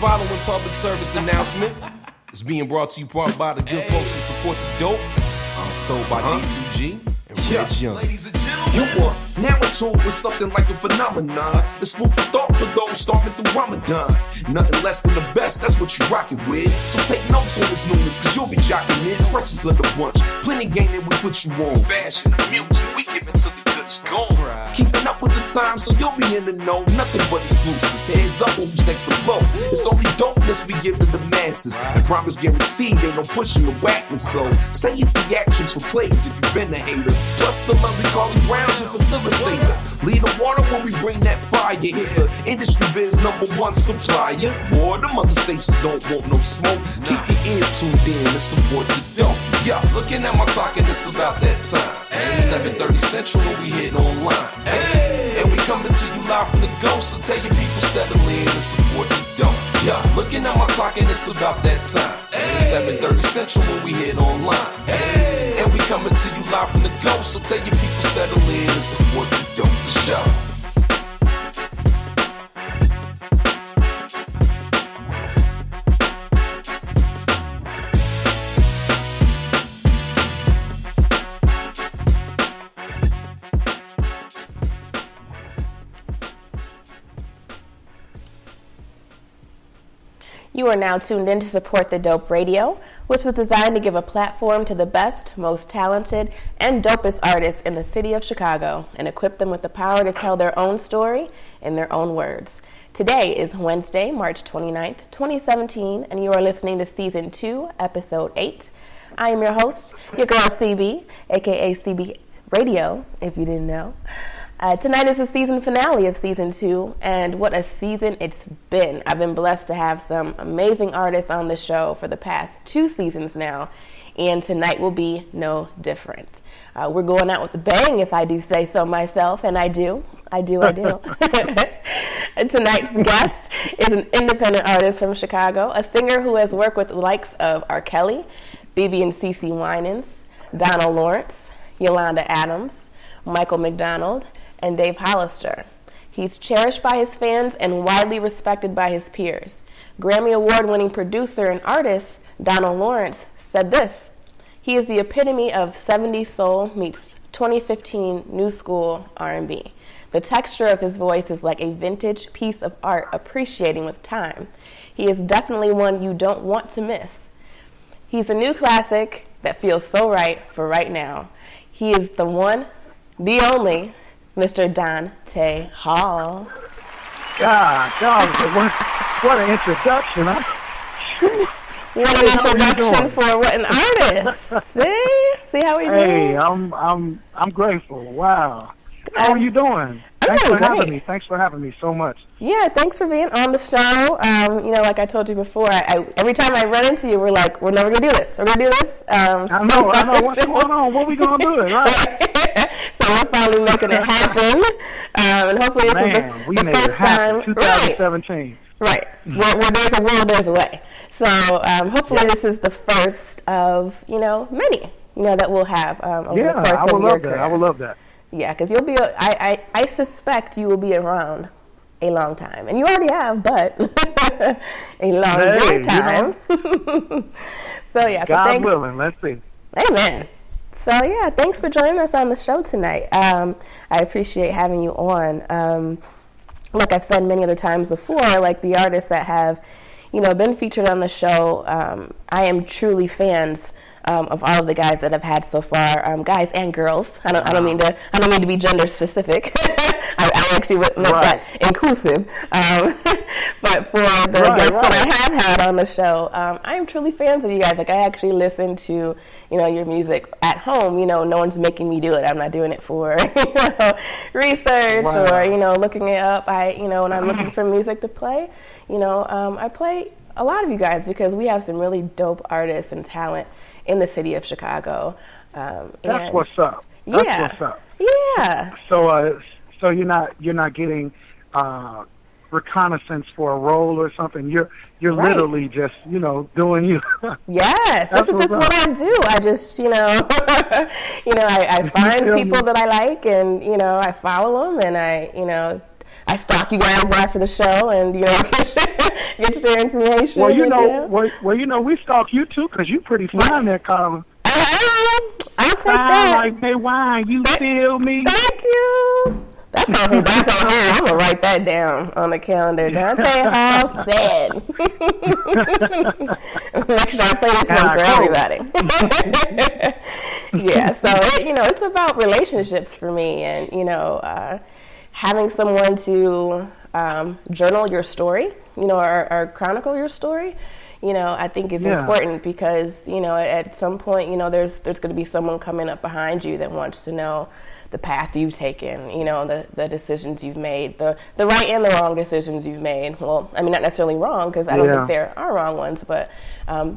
following public service announcement is being brought to you by the good folks that support the dope. It's told by D2G and Red Young. Ladies and gentlemen, now it's over with something like a phenomenon. It's food for thought for those starving through Ramadan. Nothing less than the best, that's what you rockin' with. So take notes on this newness, cause you'll be jockin' in. Precious of the bunch, plenty game that we put you on. Fashion, music, we give it to the goods gone. Keeping up with the time, so you'll be in the know. Nothing but exclusives, heads up on who's next to blow. It's only dopeness we give to the masses. And promise guaranteed, ain't no pushing or whacking. So say your theatrics for plays if you've been a hater. Plus the lovely Carly Brown's your facilitator. Lead the water when we bring that fire. Here's the industry biz #1 supplier. Boy, them other stations don't want no smoke. Keep your ears tuned in and support the dope. Yeah, looking at my clock and it's about that time. 7:30 Central when we hit online. And we coming to you live from the ghost. So tell your people settle in and support the dope. Yeah, looking at my clock and it's about that time. 7:30 Central when we hit online. And we coming to you live from the ghost. So tell your people settle in and support the dope. The show. You are now tuned in to Support the Dope Radio, which was designed to give a platform to the best, most talented, and dopest artists in the city of Chicago and equip them with the power to tell their own story in their own words. Today is Wednesday, March 29th, 2017, and you are listening to Season 2, Episode 8. I am your host, your girl CB, aka CB Radio, if you didn't know. Tonight is the season finale of Season 2, and what a season it's been. I've been blessed to have some amazing artists on the show for the past 2 seasons now, and tonight will be no different. We're going out with a bang, if I do say so myself, and I do. Tonight's guest is an independent artist from Chicago, a singer who has worked with the likes of R. Kelly, Bebe and Cece Winans, Donald Lawrence, Yolanda Adams, Michael McDonald, and Dave Hollister. He's cherished by his fans and widely respected by his peers. Grammy Award-winning producer and artist Donald Lawrence said this: "He is the epitome of 70s soul meets 2015 new school R&B. The texture of his voice is like a vintage piece of art appreciating with time. He is definitely one you don't want to miss. He's a new classic that feels so right for right now. He is the one, the only, Mr. Dante Hall." God, what an introduction, huh? What an introduction for what an artist. See how we do? Hey, I'm grateful. Wow. How are you doing? Thanks for having me so much. Yeah, thanks for being on the show. Like I told you before, I every time I run into you, we're like, we're never gonna do this. We're gonna do this. I know. What's going on? What we gonna do? Right? So we're finally making it happen, and hopefully this is the first time. 2017. Right. Where there's a will, there's a way. So hopefully this is the first of many that we'll have over the course of your career. I would love that. Yeah, because you'll be. I suspect you will be around a long time, and you already have, but a long time. So yeah. God thanks. willing, let's see. Amen. So yeah, thanks for joining us on the show tonight. I appreciate having you on. Like I've said many other times before, like the artists that have, been featured on the show, I am truly fans of all of the guys that I've had so far, guys and girls. I don't mean to be gender specific. I actually would make that inclusive. But for the guests that I have had on the show, I am truly fans of you guys. Like I actually listen to your music at home. No one's making me do it. I'm not doing it for research or looking it up. When I'm looking for music to play, I play a lot of you guys because we have some really dope artists and talent in the city of Chicago. That's what's up. That's what's up. Yeah. So you're not getting reconnaissance for a role or something. You're literally just doing you. Yes, this is just what I do. I just I find people that I like and I follow them and I I stalk you guys after the show, and get your information. Well, we stalk you too, because you pretty fine there, Carla. I'll take that. Like May Wine, you feel me? Thank you. That's Dante Hall. I'm gonna write that down on the calendar. Dante Hall said. Make sure I play this one for everybody. Yeah, so it's about relationships for me, and having someone to journal your story, or chronicle your story. I think is important because at some point there's going to be someone coming up behind you that wants to know the path you've taken, the decisions you've made, the right and the wrong decisions you've made. Well, I mean, not necessarily wrong, because I don't think there are wrong ones, but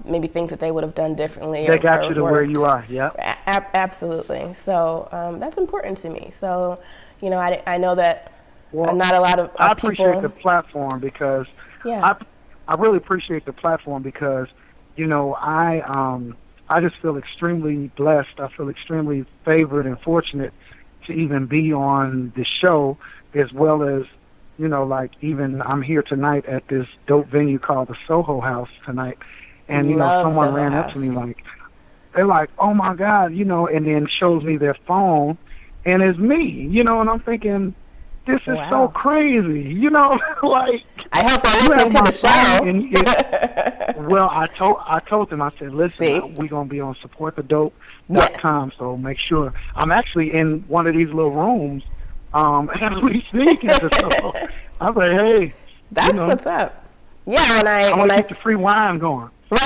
maybe things that they would have done differently. They got you to where you are, Absolutely. So that's important to me. So, I know that not a lot of I people... appreciate the platform because... I really appreciate the platform because, I just feel extremely blessed. I feel extremely favored and fortunate to even be on the show, as well as, even I'm here tonight at this dope venue called the Soho House tonight. And, someone ran up to me they're like, oh my God, and then shows me their phone and it's me, and I'm thinking, this is so crazy, I hope they're listening to the show. Well, I told them, I said, listen, we're going to be on supportthedope.com, so make sure. I'm actually in one of these little rooms as we speak. So I was like, hey. That's what's up. Yeah, when I keep the free wine going. When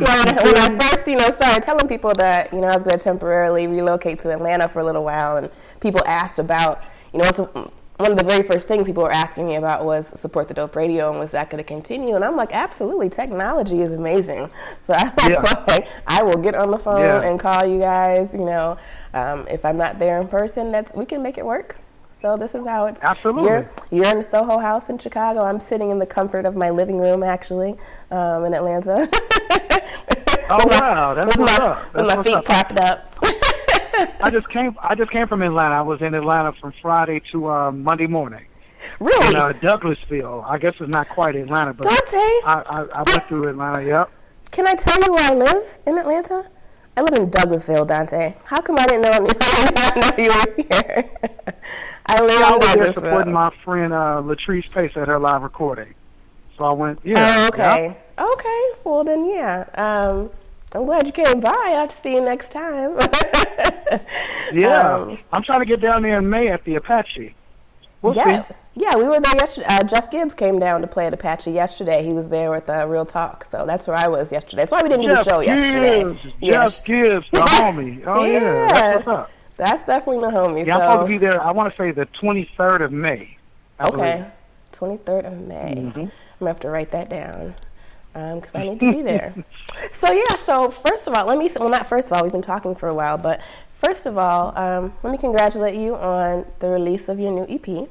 I first, started telling people that, I was going to temporarily relocate to Atlanta for a little while, and people asked about, one of the very first things people were asking me about was Support the Dope Radio, and was that going to continue? And I'm like, absolutely, technology is amazing. So I was like, I will get on the phone and call you guys, if I'm not there in person, we can make it work. So this is how it's... Absolutely. You're in the Soho House in Chicago. I'm sitting in the comfort of my living room, actually, in Atlanta. Oh, wow. That's what's up. With my feet propped up. I just came from Atlanta. I was in Atlanta from Friday to Monday morning. Really? In Douglasville. I guess it's not quite Atlanta, but Dante? I went through Atlanta, yep. Can I tell you where I live in Atlanta? I live in Douglasville, Dante. How come I didn't know you were here? I live in Douglasville. I was there supporting my friend Latrice Pace at her live recording. So I went, Oh, okay. Yep. Okay. Well, then, yeah. I'm glad you came by. I'll have to see you next time. I'm trying to get down there in May at the Apache. We'll see. Yeah, we were there yesterday. Jeff Gibbs came down to play at Apache yesterday. He was there with Real Talk, so that's where I was yesterday. That's why we didn't do the show yesterday. Jeff Gibbs, the homie. Oh, yeah. That's what's up. That's definitely the homie. Yeah, I'm supposed to be there, I want to say the 23rd of May. Okay, 23rd of May. Mm-hmm. I'm going to have to write that down because I need to be there. So first of all, not first of all, we've been talking for a while, but first of all, let me congratulate you on the release of your new EP.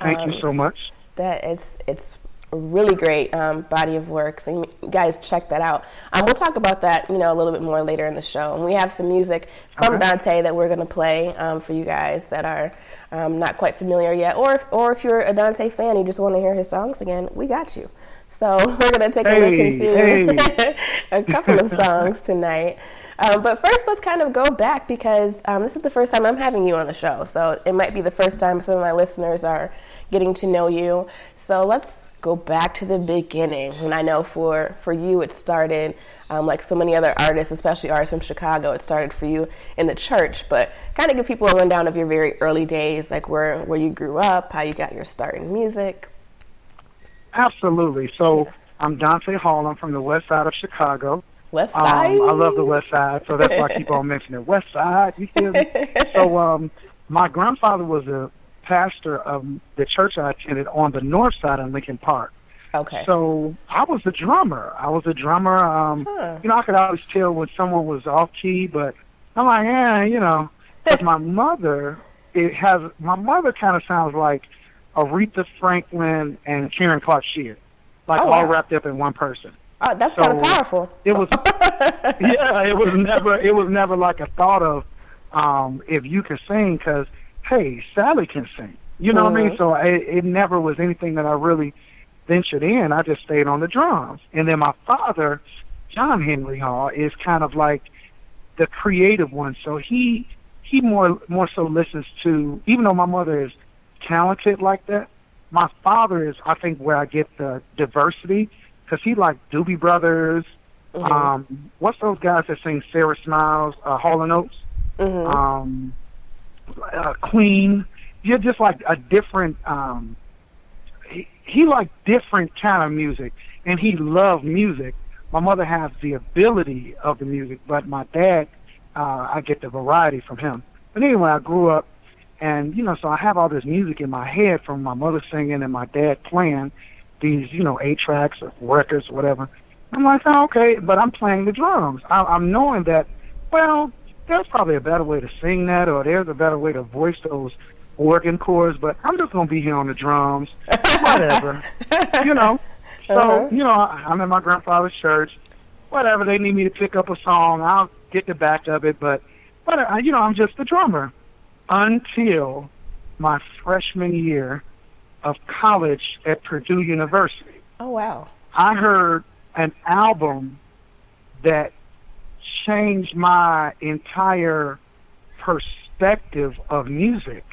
Thank you so much. That it's a really great body of work. So you guys check that out. We'll talk about that, a little bit more later in the show. And we have some music from Dante that we're going to play for you guys that are not quite familiar yet, or if you're a Dante fan, you just want to hear his songs again, we got you. So we're going to take a listen to a couple of songs tonight. But first, let's kind of go back because this is the first time I'm having you on the show. So it might be the first time some of my listeners are getting to know you. So let's go back to the beginning. And I know for you, it started like so many other artists, especially artists from Chicago, it started for you in the church. But kind of give people a rundown of your very early days, like where you grew up, how you got your start in music. Absolutely. So I'm Dante Hall. I'm from the west side of Chicago. West Side? I love the West Side, so that's why I keep on mentioning West Side. You feel me? So my grandfather was a pastor of the church I attended on the north side of Lincoln Park. Okay. So I was a drummer. I could always tell when someone was off key, but I'm like, But my mother kind of sounds like Aretha Franklin and Karen Clark Sheard, all wrapped up in one person. Oh, that's kind of powerful. It was, it was never like a thought of if you could sing, because hey, Sally can sing. You know what I mean? So it never was anything that I really ventured in. I just stayed on the drums. And then my father, John Henry Hall, is kind of like the creative one. So he more so listens to, even though my mother is talented like that, my father is, I think, where I get the diversity, because he liked Doobie Brothers. What's those guys that sing Sarah Smiles, Hall & Oates? Queen. You're just like a different, he liked different kind of music, and he loved music. My mother has the ability of the music, but my dad, I get the variety from him. But anyway, I grew up, and, so I have all this music in my head from my mother singing and my dad playing these, 8-tracks or records or whatever. I'm like, oh, okay, but I'm playing the drums. I'm knowing that, well, there's probably a better way to sing that, or there's a better way to voice those organ chords, but I'm just going to be here on the drums, whatever, So, I'm in my grandfather's church, whatever, they need me to pick up a song, I'll get the back of it, but I'm just the drummer until my freshman year of college at Purdue University. Oh, wow. I heard an album that changed my entire perspective of music.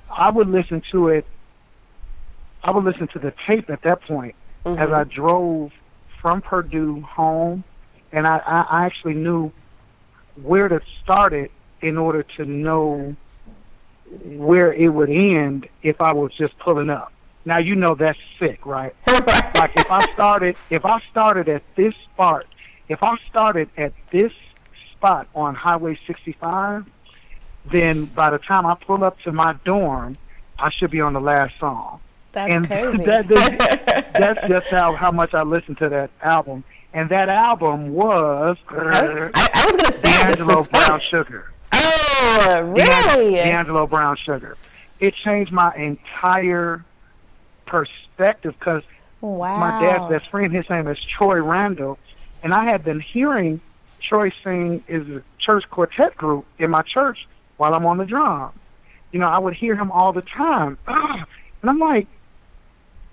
I would listen to the tape at that point as I drove from Purdue home, and I actually knew where to start it in order to know where it would end if I was just pulling up. Now, that's sick, right? Like if I started at this spot on Highway 65, then by the time I pull up to my dorm, I should be on the last song. That's crazy. That's just how much I listened to that album. And that album was I was going to say D'Angelo Brown Sugar. Oh, really? D'Angelo Brown Sugar. It changed my entire perspective, because my dad's best friend, his name is Troy Randall, and I had been hearing Troy sing is a church quartet group in my church while I'm on the drums. I would hear him all the time. And I'm like,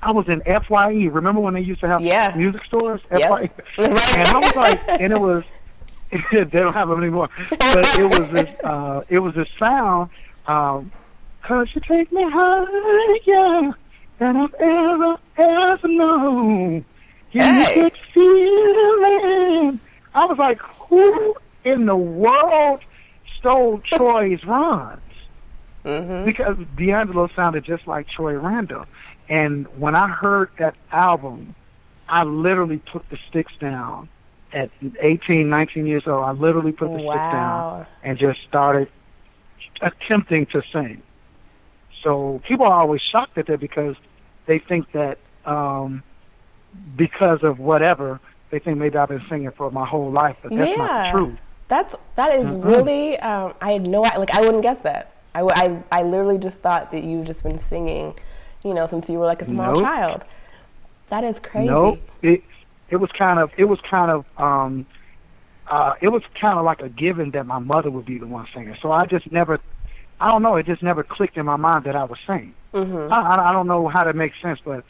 I was in FYE. Remember when they used to have music stores? FYE. And I was like, and it was, they don't have them anymore. But it was this sound, 'cause you take me higher than I've ever known. Give me that feeling. I was like, who in the world stole Troy's runs? Because D'Angelo sounded just like Troy Randall. And when I heard that album, I literally put the sticks down at 18, 19 years old. I literally put the sticks down and just started attempting to sing. So people are always shocked at that, because they think that because of whatever, they think maybe I've been singing for my whole life, but that's not true. That is really, I had no idea, I wouldn't guess that. I literally just thought that you've just been singing, since you were like a small child. That is crazy. Nope. It was kind of like a given that my mother would be the one singing. So I just never, I don't know, it just never clicked in my mind that I was singing. I don't know how that makes sense, but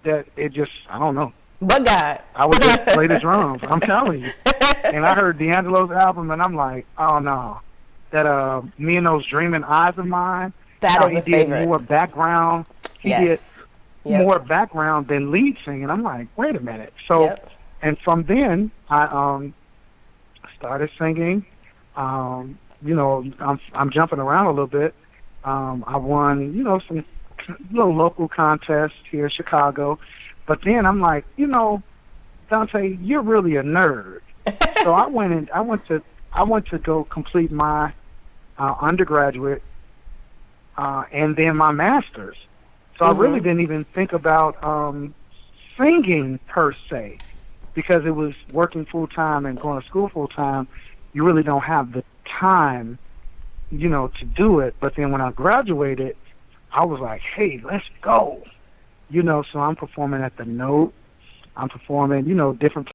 that it just, I don't know. But God. I would just play the drums, I'm telling you. And I heard D'Angelo's album, and I'm like, oh no. That Me and Those Dreaming Eyes of Mine, that is he did more background. He did more background than lead singing. I'm like, wait a minute. So, and from then, I started singing. I'm jumping around a little bit. I won, some little local contests here in Chicago. But then I'm like, Dante, you're really a nerd. So I went to go complete my undergraduate and then my master's. So I really didn't even think about singing per se, because it was working full-time and going to school full-time. You really don't have the time, to do it. But then when I graduated, I was like, hey, let's go. So I'm performing at the Note. I'm performing, different